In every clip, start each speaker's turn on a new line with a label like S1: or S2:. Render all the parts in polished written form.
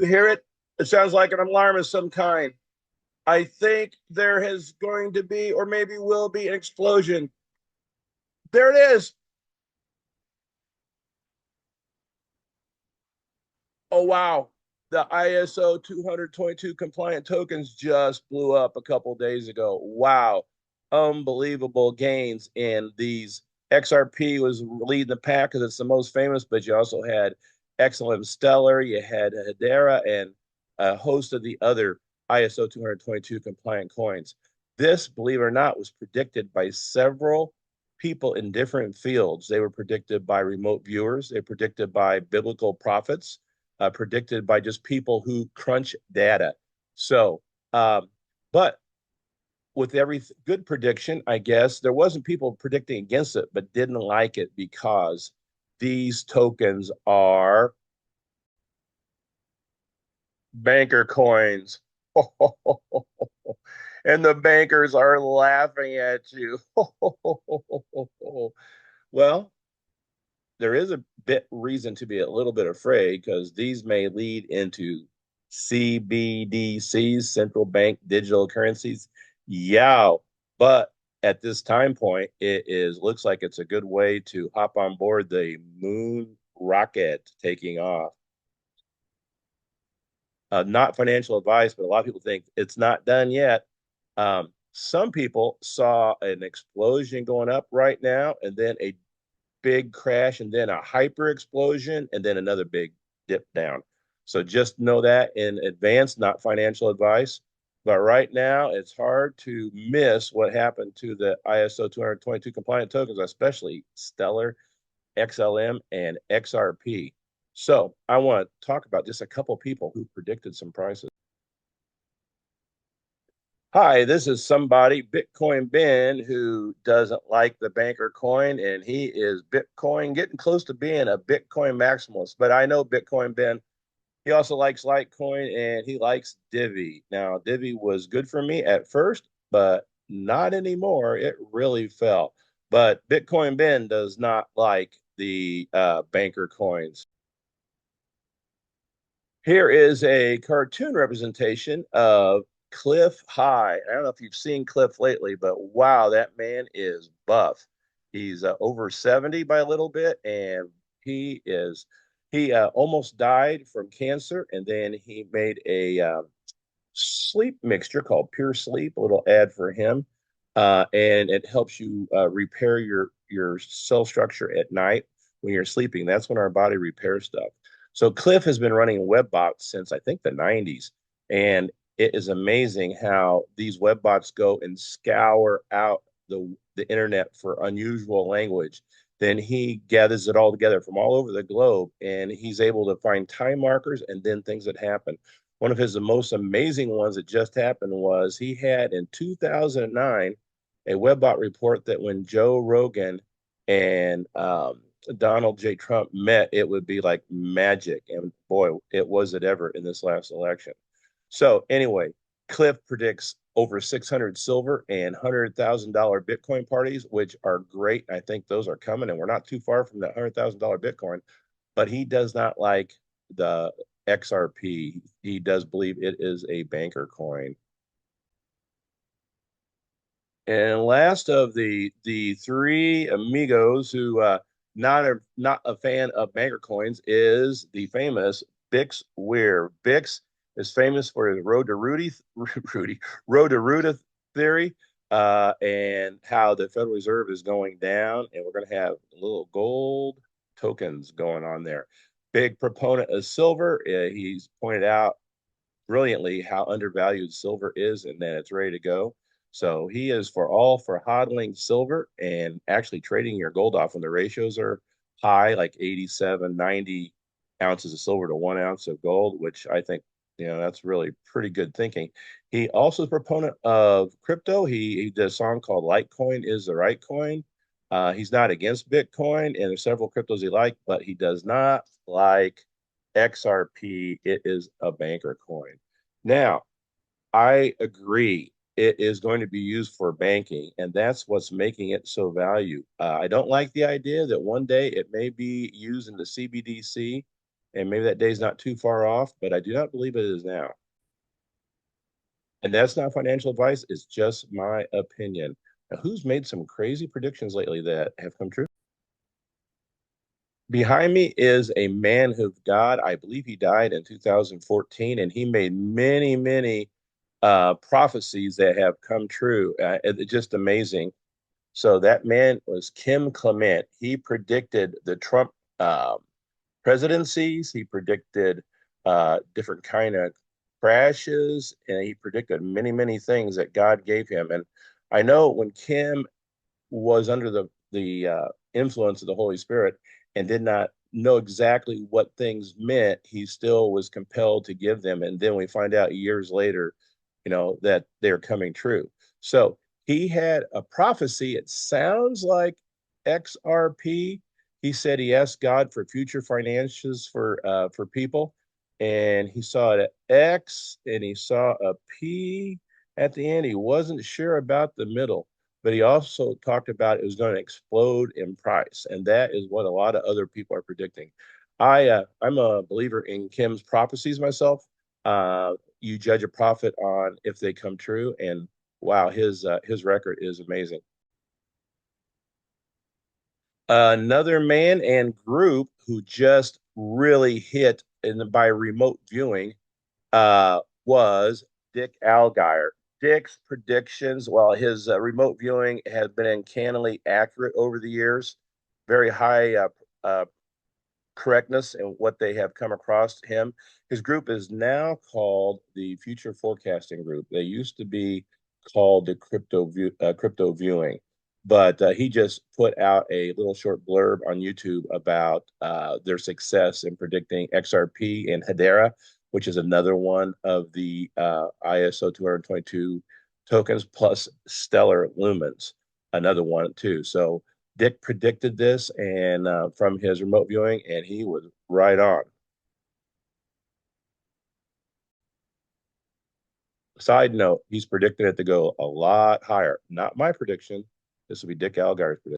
S1: You hear it? It sounds like an alarm of some kind. I think there is going to be, or maybe will be, an explosion. There it is. Oh, wow. The ISO 222 compliant tokens just blew up a couple days ago. Wow. Unbelievable gains in these. XRP was leading the pack because it's the most famous, but you also had XLM Stellar, you had Hedera, and a host of the other ISO 222 compliant coins. This, believe it or not, was predicted by several people in different fields. They were predicted by remote viewers, they were predicted by biblical prophets, predicted by just people who crunch data. So, but with every good prediction, I guess there wasn't people predicting against it, but didn't like it because these tokens are banker coins. And the bankers are laughing at you. Well, there is a bit reason to be a little bit afraid because these may lead into CBDCs, central bank digital currencies. Yeah, but at this time point, it is looks like it's a good way to hop on board the moon rocket taking off. Not financial advice, but a lot of people think it's not done yet. Some people saw an explosion going up right now, and then a big crash and then a hyper explosion and then another big dip down. So just know that in advance, not financial advice. But right now, it's hard to miss what happened to the ISO 222 compliant tokens, especially Stellar, XLM, and XRP. So I want to talk about just a couple people who predicted some prices. Hi, this is somebody, Bitcoin Ben, who doesn't like the banker coin, and he is Bitcoin, getting close to being a Bitcoin maximalist. But I know Bitcoin Ben, he also likes Litecoin and he likes Divi. Now, Divi was good for me at first, but not anymore. It really fell. But Bitcoin Ben does not like the banker coins. Here is a cartoon representation of Cliff High. I don't know if you've seen Cliff lately, but wow, that man is buff. He's over 70 by a little bit, and he almost died from cancer, and then he made a sleep mixture called Pure Sleep. A little ad for him, and it helps you repair your cell structure at night when you're sleeping. That's when our body repairs stuff. So Cliff has been running WebBots since I think the 90s, and it is amazing how these WebBots go and scour out the internet for unusual language. Then he gathers it all together from all over the globe, and he's able to find time markers and then things that happen. One of his most amazing ones that just happened was he had in 2009 a WebBot report that when Joe Rogan and Donald J. Trump met, it would be like magic. And boy, it was it ever in this last election. So anyway, Cliff predicts over 600 silver and $100,000 Bitcoin parties, which are great. I think those are coming, and we're not too far from that $100,000 Bitcoin. But he does not like the XRP. He does believe it is a banker coin. And last of the three amigos who not a fan of banker coins is the famous Bix Weir. Bix is famous for his road to Rudy theory, and how the Federal Reserve is going down, and we're going to have little gold tokens going on there. Big proponent of silver. He's pointed out brilliantly how undervalued silver is, and then it's ready to go. So he is for hodling silver and actually trading your gold off when the ratios are high, like 87, 90 ounces of silver to 1 ounce of gold, which I think, that's really pretty good thinking. He also is a proponent of crypto. He did a song called Litecoin is the Right Coin. He's not against Bitcoin, and there's several cryptos he likes, but he does not like XRP. It is a banker coin. Now, I agree. It is going to be used for banking, and that's what's making it so valued. I don't like the idea that one day it may be used in the CBDC. and maybe that day's not too far off, but I do not believe it is now. And that's not financial advice, it's just my opinion. Now, who's made some crazy predictions lately that have come true? Behind me is a man of God. I believe he died in 2014, and he made many, many prophecies that have come true. It's just amazing. So that man was Kim Clement. He predicted the Trump uh, presidencies. He predicted different kind of crashes, and he predicted many, many things that God gave him. And I know when Kim was under the influence of the Holy Spirit and did not know exactly what things meant, he still was compelled to give them. And then we find out years later, that they're coming true. So he had a prophecy. It sounds like XRP. He said he asked God for future finances for people, and he saw an X and he saw a P at the end. He wasn't sure about the middle, but he also talked about it was going to explode in price, and that is what a lot of other people are predicting. I'm a believer in Kim's prophecies myself. You judge a prophet on if they come true, and wow, his record is amazing. Another man and group who just really hit by remote viewing was Dick Allgire. Dick's predictions, well, his remote viewing has been uncannily accurate over the years, very high uh, correctness in what they have come across him. His group is now called the Future Forecasting Group. They used to be called the Crypto Viewing, but he just put out a little short blurb on YouTube about their success in predicting XRP and Hedera, which is another one of the ISO 222 tokens, plus Stellar Lumens, another one too. So Dick predicted this and from his remote viewing, and he was right on. Side note, he's predicting it to go a lot higher. Not my prediction. This will be Dick Algire's prediction.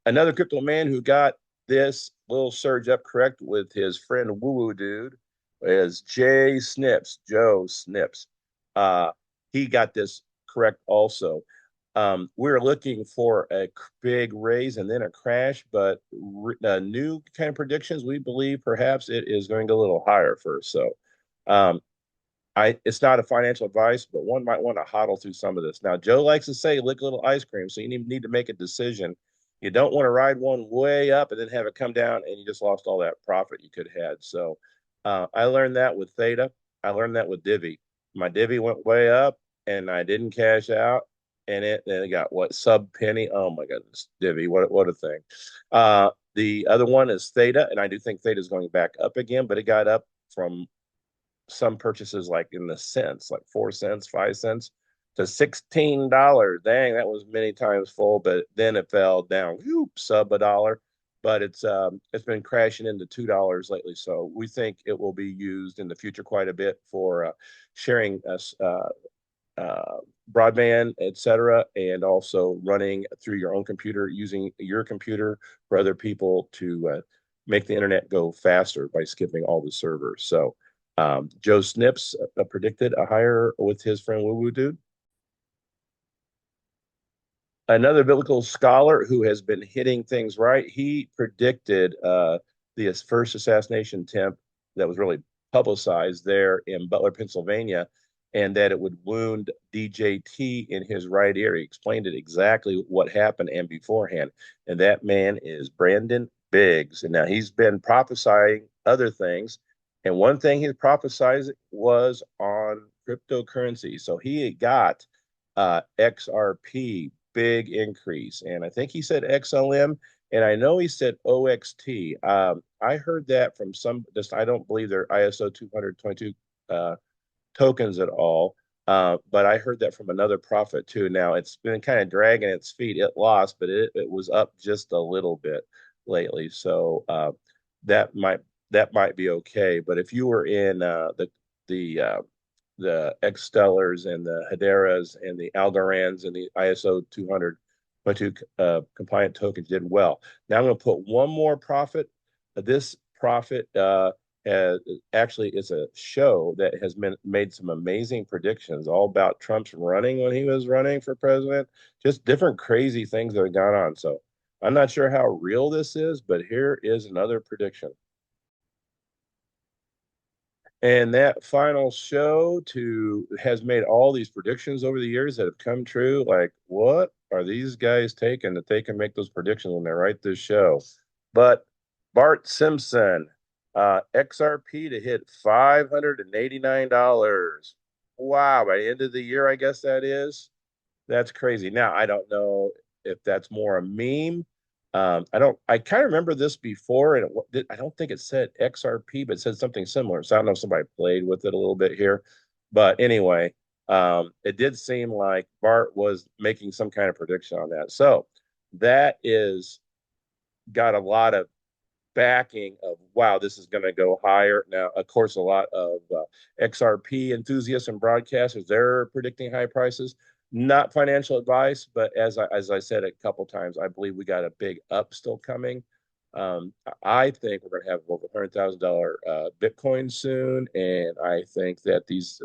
S1: Another crypto man who got this little surge up correct with his friend Woo Woo Dude is Joe Snips. Uh, he got this correct also. We're looking for a big raise and then a crash, but new kind of predictions, we believe perhaps it is going to go a little higher first. So um, it's not a financial advice, but one might want to hodl through some of this. Now, Joe likes to say, lick a little ice cream. So you need to make a decision. You don't want to ride one way up and then have it come down and you just lost all that profit you could have had. So I learned that with Theta. I learned that with Divi. My Divi went way up and I didn't cash out. And it got what, sub penny? Oh my goodness, Divi, what a thing. The other one is Theta, and I do think Theta is going back up again, but it got up from some purchases like in the cents, like 4 cents, 5 cents to $16. Dang, that was many times full, but then it fell down, whoop, sub a dollar. But it's been crashing into $2 lately, so we think it will be used in the future quite a bit for sharing uh, broadband, etc., and also running through your own computer, using your computer for other people to make the internet go faster by skipping all the servers. So Joe Snips predicted a higher with his friend Woo Woo Dude. Another biblical scholar who has been hitting things right. He predicted the first assassination attempt that was really publicized there in Butler, Pennsylvania, and that it would wound DJT in his right ear. He explained it exactly what happened and beforehand. And that man is Brandon Biggs. And now he's been prophesying other things. And one thing he prophesied was on cryptocurrency. So he got XRP, big increase. And I think he said XLM, and I know he said OXT. I heard that from some, just I don't believe they're ISO 222 tokens at all. But I heard that from another prophet too. Now it's been kind of dragging its feet. It lost, but it was up just a little bit lately. So that might that might be okay. But if you were in the X Stellars and the Hederas and the Algorans and the ISO 200 compliant tokens did well. Now I'm going to put one more profit this prophet has, actually it's a show that has made some amazing predictions all about Trump's running when he was running for president, just different crazy things that have gone on. So I'm not sure how real this is, but here is another prediction. And that final show to has made all these predictions over the years that have come true. Like, what are these guys taking that they can make those predictions when they write this show? But Bart Simpson, XRP to hit $589. Wow, by the end of the year, I guess that is. That's crazy. Now, I don't know if that's more a meme. I kind of remember this before, and I don't think it said XRP, but it said something similar. So I don't know if somebody played with it a little bit here. But anyway, it did seem like Bart was making some kind of prediction on that. So that is got a lot of backing of, wow, this is going to go higher. Now, of course, a lot of XRP enthusiasts and broadcasters, they're predicting high prices. Not financial advice, but as I said a couple times, I believe we got a big up still coming. I think we're going to have over $100,000 Bitcoin soon, and I think that these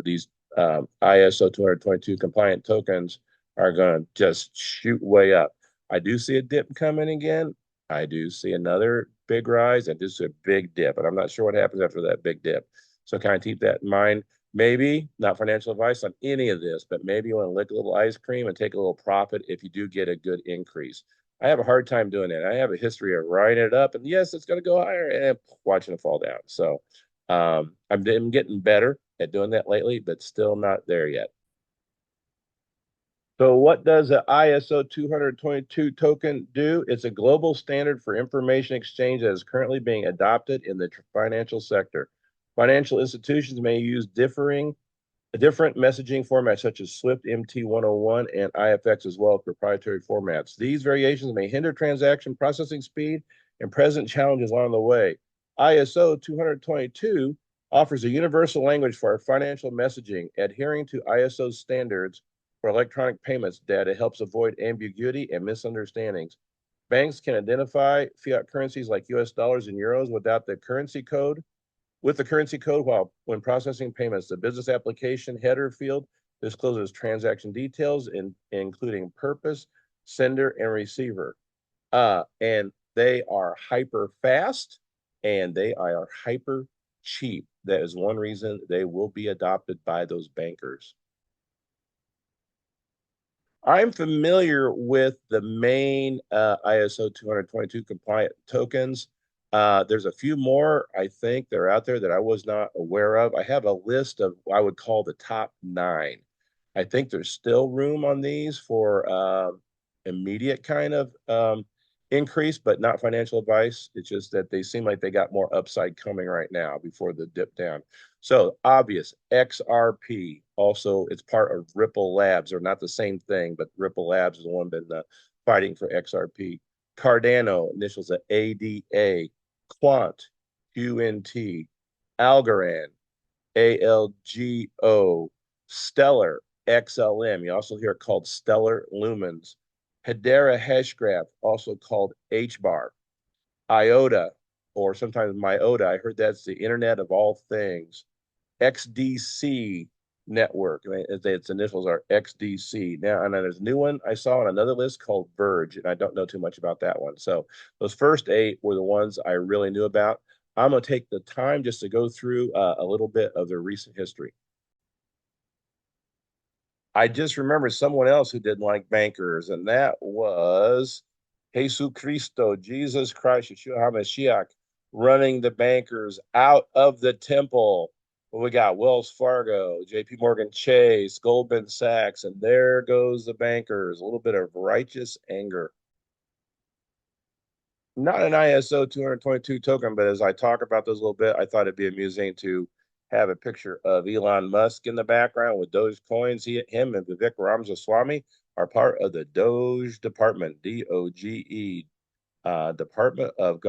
S1: ISO 222 compliant tokens are going to just shoot way up. I do see a dip coming again. I do see another big rise. I do see a big dip, and I'm not sure what happens after that big dip. So kind of keep that in mind. Maybe not financial advice on any of this, but maybe you want to lick a little ice cream and take a little profit if you do get a good increase. I have a hard time doing that. I have a history of writing it up, and yes, it's going to go higher and watching it fall down. So I'm getting better at doing that lately, but still not there yet. So what does the ISO 222 token do? It's a global standard for information exchange that is currently being adopted in the financial sector. Financial institutions may use different messaging formats such as Swift MT101 and IFX as well as proprietary formats. These variations may hinder transaction processing speed and present challenges along the way. ISO 222 offers a universal language for our financial messaging. Adhering to ISO standards for electronic payments data helps avoid ambiguity and misunderstandings. Banks can identify fiat currencies like US dollars and euros without the currency code with the currency code while when processing payments. The business application header field discloses transaction details, including purpose, sender, and receiver. And they are hyper fast and they are hyper cheap. That is one reason they will be adopted by those bankers. I'm familiar with the main ISO 222 compliant tokens. There's a few more, I think, that are out there that I was not aware of. I have a list of what I would call the top 9. I think there's still room on these for immediate kind of increase, but not financial advice. It's just that they seem like they got more upside coming right now before the dip down. So obvious XRP. Also, it's part of Ripple Labs. They're not the same thing, but Ripple Labs is the one been fighting for XRP. Cardano, initials of ADA. Quant, QNT. Algorand, ALGO. Stellar, XLM. You also hear it called Stellar Lumens. Hedera Hashgraph, also called HBAR. IOTA, or sometimes MyOTA. I heard that's the Internet of All Things. XDC network. I mean, its initials are XDC. Now, and then there's a new one I saw on another list called Verge, and I don't know too much about that one. So those first 8 were the ones I really knew about. I'm going to take the time just to go through a little bit of their recent history. I just remember someone else who didn't like bankers, and that was Jesus Christo, Jesus Christ, Yeshua HaMashiach, running the bankers out of the temple. Well, we got Wells Fargo, JP Morgan Chase, Goldman Sachs, and there goes the bankers. A little bit of righteous anger. Not an ISO 222 token, but as I talk about those a little bit, I thought it'd be amusing to have a picture of Elon Musk in the background with Doge coins. Him and Vivek Ramaswamy are part of the Doge Department, DOGE, Department of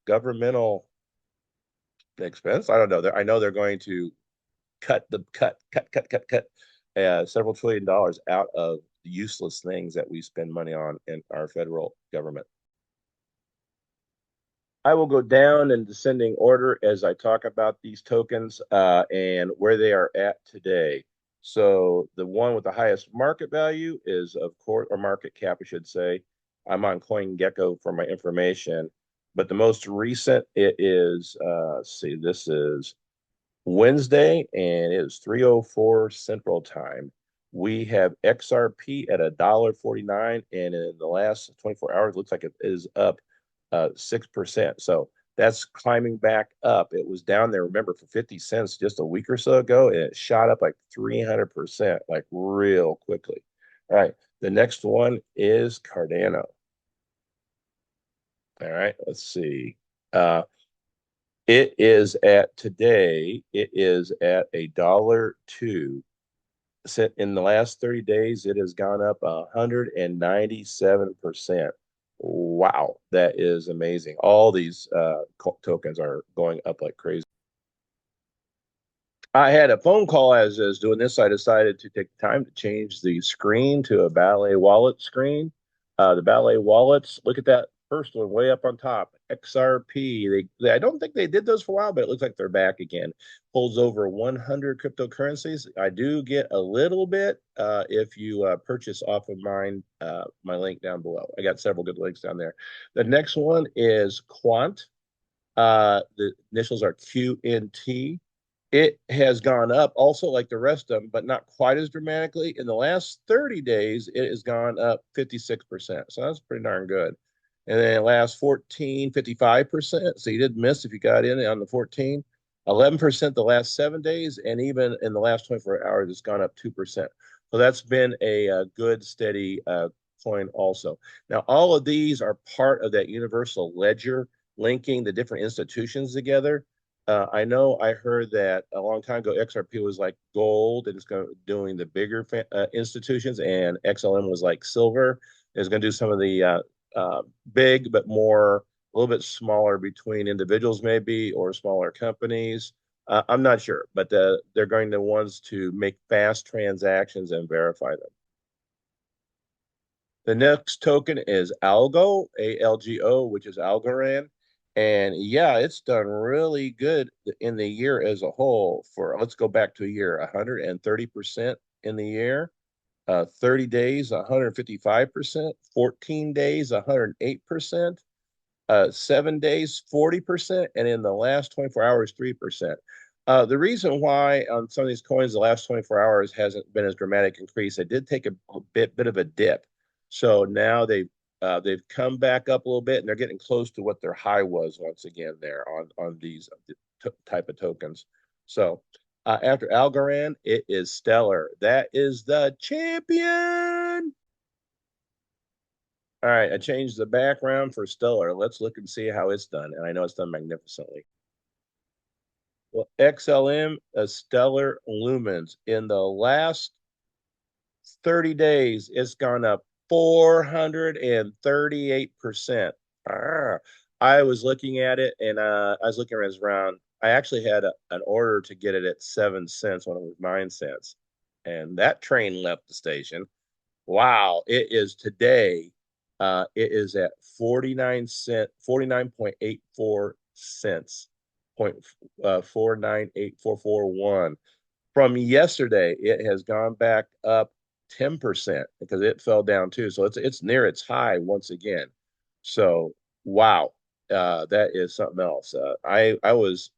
S1: Governmental Expense. I don't know. I know they're going to cut several trillion dollars out of useless things that we spend money on in our federal government. I will go down in descending order as I talk about these tokens and where they are at today. So the one with the highest market value is, of course, or market cap, I should say. I'm on CoinGecko for my information, but the most recent it is. Let's see, this is Wednesday, and it is 3:04 Central Time. We have XRP at $1.49, and in the last 24 hours, looks like it is up 6%. So that's climbing back up. It was down there, remember, for 50 cents just a week or so ago, and it shot up like 300%, like real quickly. All right. The next one is Cardano. All right. Let's see. It is at today, it is at $1.02. In the last 30 days, it has gone up 197%. Wow, that is amazing. All these tokens are going up like crazy. I had a phone call as I was doing this. I decided to take the time to change the screen to a Ballet wallet screen. The Ballet wallets, look at that first one way up on top, XRP. I don't think they did those for a while, but it looks like they're back again. Holds over 100 cryptocurrencies. I do get a little bit if you purchase off of my link down below. I got several good links down there. The next one is Quant. The initials are QNT. It has gone up also like the rest of them, but not quite as dramatically. In the last 30 days, it has gone up 56%. So that's pretty darn good. And then last 14, 55%. So you didn't miss if you got in on the 14. 11% the last 7 days. And even in the last 24 hours, it's gone up 2%. So that's been a good, steady coin also. Now, all of these are part of that universal ledger linking the different institutions together. I know I heard that a long time ago, XRP was like gold and it's doing the bigger institutions, and XLM was like silver. It's going to do some of the big, but more a little bit smaller between individuals, maybe, or smaller companies. I'm not sure, but they're going to ones to make fast transactions and verify them. The next token is ALGO, ALGO, which is Algorand. And yeah, it's done really good in the year as a whole. For let's go back to a year, 130% in the year, 30 days, 155%, 14 days, 108%, 7 days, 40%, and in the last 24 hours, 3%. The reason why on some of these coins, the last 24 hours hasn't been as dramatic increase, it did take a bit of a dip. So now they've come back up a little bit, and they're getting close to what their high was once again there on these type of tokens. So after Algorand, it is Stellar. That is the champion. All right, I changed the background for Stellar. Let's look and see how it's done. And I know it's done magnificently. Well, XLM, Stellar Lumens. In the last 30 days, it's gone up 438%. I was looking at it, and I was looking around. I actually had an order to get it at 7 cents when it was 9 cents. And that train left the station. Wow, it is today. It is at 49.84 cents, point 498441. From yesterday, it has gone back up 10% because it fell down too. So it's near its high once again. So wow, that is something else. I was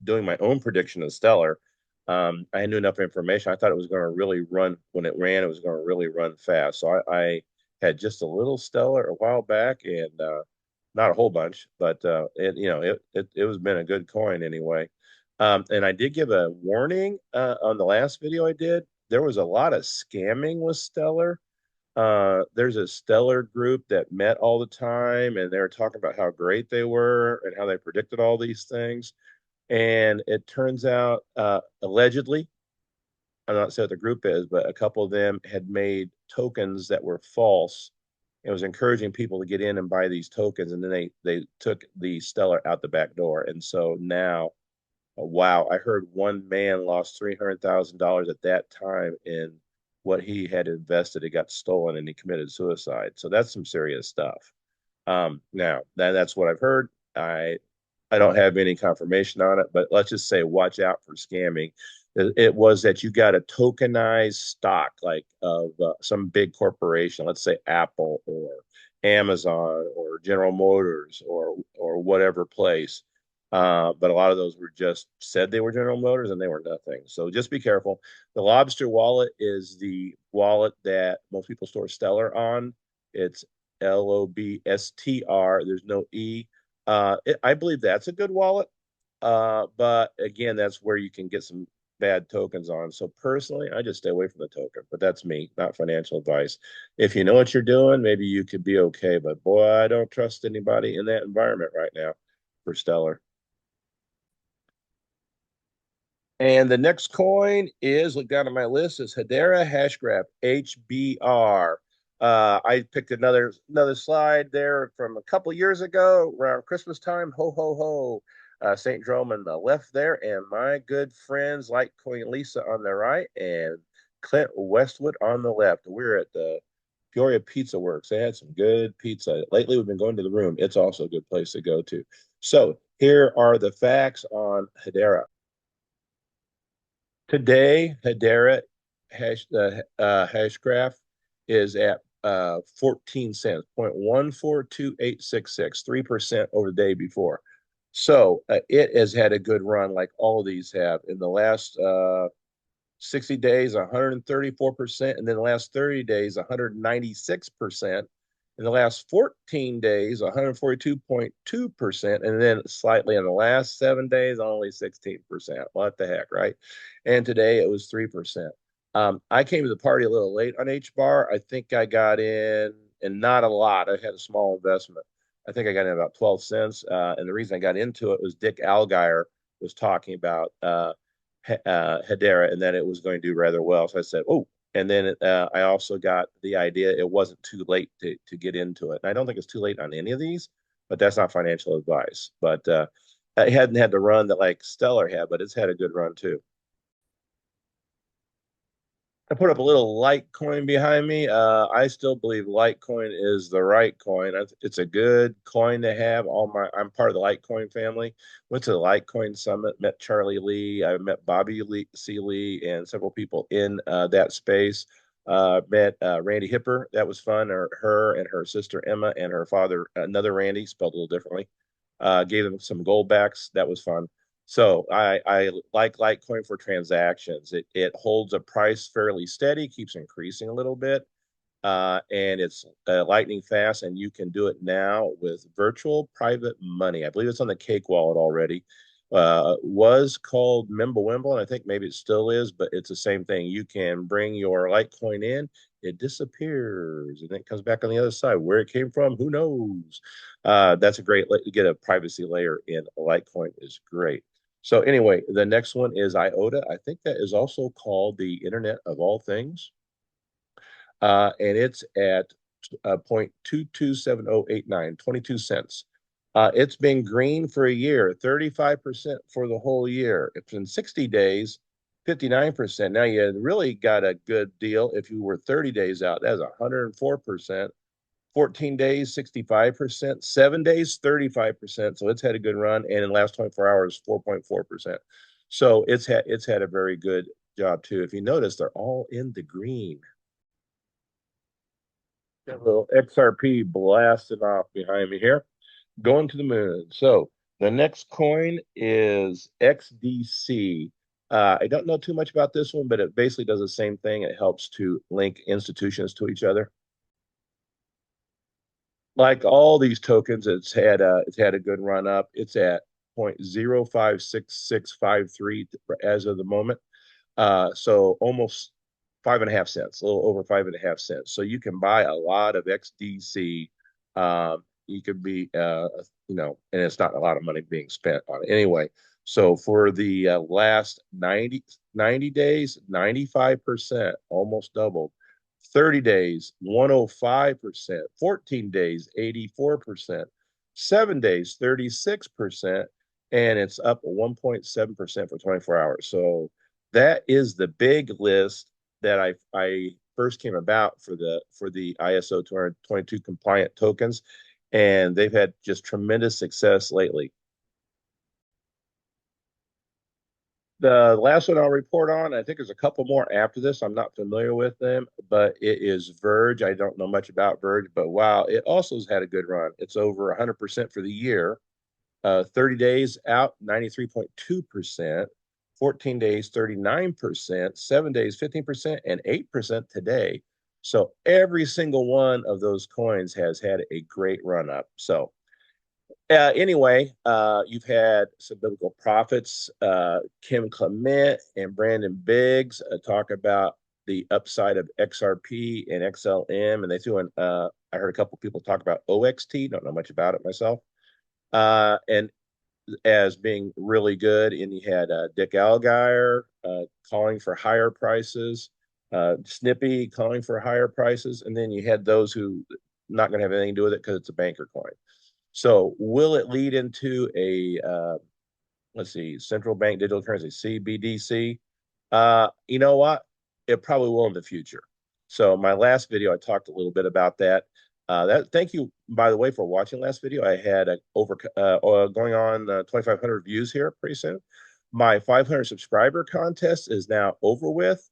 S1: doing my own prediction of Stellar. I knew enough information. I thought it was going to really run when it ran. It was going to really run fast. So I had just a little Stellar a while back, and not a whole bunch, but it was been a good coin anyway. And I did give a warning on the last video I did. There was a lot of scamming with Stellar. There's a Stellar group that met all the time, and they were talking about how great they were and how they predicted all these things. And it turns out, allegedly, I'm not saying what the group is, but a couple of them had made tokens that were false. It was encouraging people to get in and buy these tokens, and then they took the Stellar out the back door. And so now, wow, I heard one man lost $300,000 at that time in what he had invested. It got stolen, and he committed suicide. So that's some serious stuff. Now that's what I've heard. I don't have any confirmation on it, but let's just say watch out for scamming. It was that you got a tokenized stock like of some big corporation, let's say Apple or Amazon or General Motors or whatever place. But a lot of those were just said they were General Motors and they were nothing. So just be careful. The Lobster wallet is the wallet that most people store Stellar on. It's LOBSTR. There's no E. I believe that's a good wallet. But again, that's where you can get some bad tokens on. So personally, I just stay away from the token, but that's me, not financial advice. If you know what you're doing, maybe you could be okay. But boy, I don't trust anybody in that environment right now for Stellar. And the next coin is, look down on my list, is Hedera Hashgraph, HBR. I picked another slide there from a couple years ago around Christmas time. Ho ho ho. Saintjerome on the left there, and my good friends Litecoin Lisa on the right, and Clint Westwood on the left. We're at the Peoria Pizza Works. They had some good pizza. Lately, we've been going to the room. It's also a good place to go to. So here are the facts on Hedera. Today, Hedera hashgraph is at 14 cents, 0.142866, 3% over the day before. So it has had a good run like all of these have. In the last 60 days, 134%. And then the last 30 days, 196%. In the last 14 days, 142.2%. And then slightly in the last 7 days, only 16%. What the heck, right? And today it was 3%. I came to the party a little late on HBAR. I think I got in, and not a lot. I had a small investment. I think I got in about 12 cents. And the reason I got into it was Dick Allgire was talking about Hedera, and that it was going to do rather well. So I said, oh, and then I also got the idea it wasn't too late to get into it. And I don't think it's too late on any of these, but that's not financial advice. But it hadn't had the run that like Stellar had, but it's had a good run too. I put up a little Litecoin behind me. I still believe Litecoin is the right coin. It's a good coin to have. I'm part of the Litecoin family. Went to the Litecoin Summit, met Charlie Lee. I met Bobby Lee, C. Lee, and several people in that space. Met Randy Hipper. That was fun. Her and her sister Emma and her father, another Randy, spelled a little differently. Gave them some gold backs. That was fun. So I like Litecoin for transactions. It holds a price fairly steady, keeps increasing a little bit, and it's lightning fast. And you can do it now with virtual private money. I believe it's on the Cake Wallet already. Was called Mimblewimble, and I think maybe it still is, but it's the same thing. You can bring your Litecoin in, it disappears, and it comes back on the other side. Where it came from, who knows? That's a great to get a privacy layer in Litecoin is great. So anyway, the next one is IOTA. I think that is also called the Internet of All Things, and it's at 0.227089, 22 cents. It's been green for a year, 35% for the whole year. It's been 60 days, 59%. Now you really got a good deal if you were 30 days out. That's 104%. 14 days, 65%. 7 days, 35%. So it's had a good run. And in the last 24 hours, 4.4%. So it's had a very good job too. If you notice, they're all in the green. Got a little XRP blasting off behind me here, going to the moon. So the next coin is XDC. I don't know too much about this one, but it basically does the same thing. It helps to link institutions to each other. Like all these tokens, it's had a good run up. It's at 0.056653 as of the moment. So almost 5.5 cents, a little over 5.5 cents. So you can buy a lot of XDC. You could be, and it's not a lot of money being spent on it anyway. So for the last 90 days, 95%, almost doubled. 30 days, 105%, 14 days, 84%, 7 days, 36%, and it's up 1.7% for 24 hours. So that is the big list that I first came about for the ISO 222 compliant tokens. and they've had just tremendous success lately. The last one I'll report on, I think there's a couple more after this. I'm not familiar with them, but it is Verge. I don't know much about Verge, but wow, it also has had a good run. It's over 100% for the year. 30 days out, 93.2%, 14 days, 39%, 7 days, 15%, and 8% today. So every single one of those coins has had a great run up. So anyway, you've had some biblical prophets, Clement and Brandon Biggs, talk about the upside of XRP and XLM, and they threw in. I heard a couple people talk about OXT. Don't know much about it myself. And as being really good. And you had Dick Allgire calling for higher prices, Snippy calling for higher prices, and then you had those who not going to have anything to do with it because it's a banker coin. So will it lead into a let's see, central bank digital currency, CBDC? You know what? It probably will in the future. So my last video, I talked a little bit about that. Thank you, by the way, for watching last video. I had going on 2,500 views here pretty soon. My 500 subscriber contest is now over with.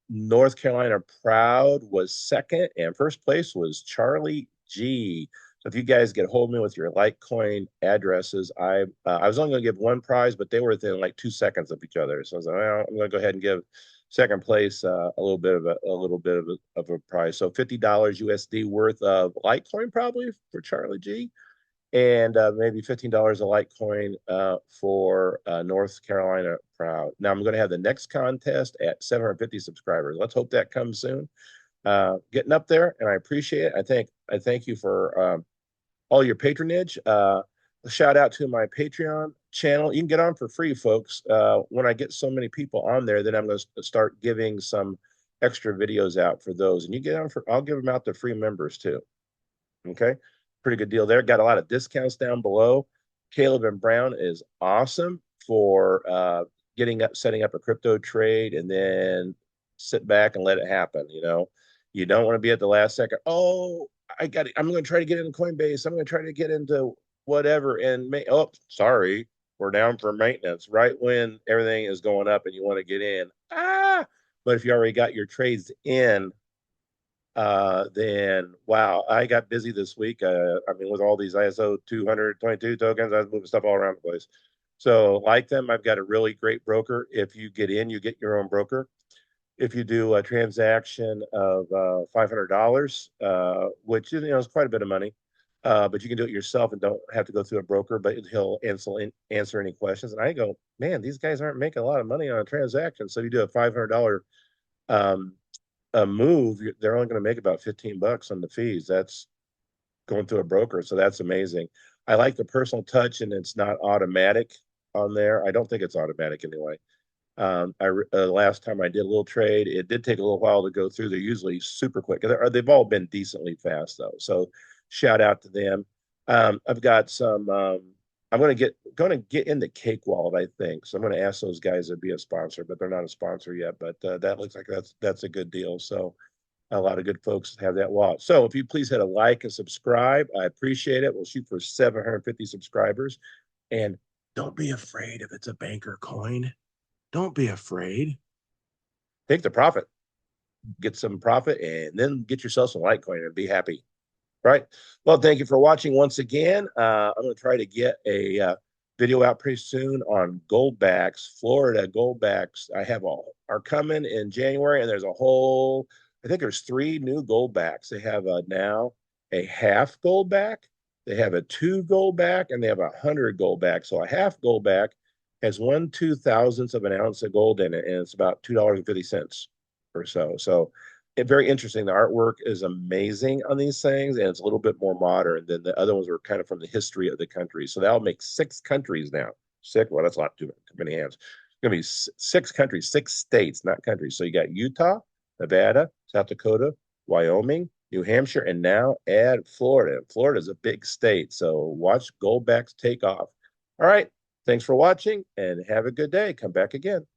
S1: North Carolina Proud was second, and first place was Charlie G. So if you guys get a hold of me with your Litecoin addresses, I was only going to give one prize, but they were within like 2 seconds of each other. So I was like, well, I'm going to go ahead and give second place a little bit of a prize. So $50 USD worth of Litecoin probably for Charlie G, and maybe $15 a Litecoin for North Carolina Proud. Now I'm going to have the next contest at 750 subscribers. Let's hope that comes soon. Getting up there, and I appreciate it. I thank you for all your patronage. A shout out to my Patreon channel. You can get on for free, folks. When I get so many people on there, then I'm going to start giving some extra videos out for those. And you get on for, I'll give them out to free members too. Okay, pretty good deal there. Got a lot of discounts down below. Caleb and Brown is awesome for setting up a crypto trade, and then sit back and let it happen. You don't want to be at the last second. Oh, I got it. I'm going to try to get into Coinbase. I'm going to try to get into whatever, and oh, sorry, we're down for maintenance right when everything is going up and you want to get in. But if you already got your trades in, then wow, I got busy this week. I mean, with all these ISO 222 tokens, I was moving stuff all around the place. So, like them, I've got a really great broker. If you get in, you get your own broker. If you do a transaction of $500, which is quite a bit of money, but you can do it yourself and don't have to go through a broker. But he'll answer any questions. And I go, man, these guys aren't making a lot of money on a transaction. So if you do a $500 um, a move, they're only going to make about $15 on the fees. That's going through a broker, so that's amazing. I like the personal touch, and it's not automatic on there. I don't think it's automatic anyway. Last time I did a little trade, it did take a little while to go through. They're usually super quick. They've all been decently fast though. So shout out to them. I've got some. I'm going to get in the Cake Wallet, I think. So I'm going to ask those guys to be a sponsor, but they're not a sponsor yet. But that looks like that's a good deal. So a lot of good folks have that wallet. So if you please hit a like and subscribe, I appreciate it. We'll shoot for 750 subscribers, and don't be afraid if it's a banker coin. Don't be afraid. Take the profit, get some profit, and then get yourself some Litecoin and be happy. Right. Well, thank you for watching once again. I'm going to try to get a video out pretty soon on goldbacks, Florida goldbacks. Are coming in January, and I think there's 3 new goldbacks. They have now a half goldback, they have a 2 goldback, and they have 100 goldback. So a half goldback has 1/2000th of an ounce of gold in it, and it's about $2.50 or so. So very interesting. The artwork is amazing on these things, and it's a little bit more modern than the other ones were kind of from the history of the country. So that'll make 6 countries now. 6, well, that's a lot too many hands. It's going to be 6 countries, 6 states, not countries. So you got Utah, Nevada, South Dakota, Wyoming, New Hampshire, and now add Florida. Florida is a big state, so watch goldbacks take off. All right. Thanks for watching, and have a good day. Come back again.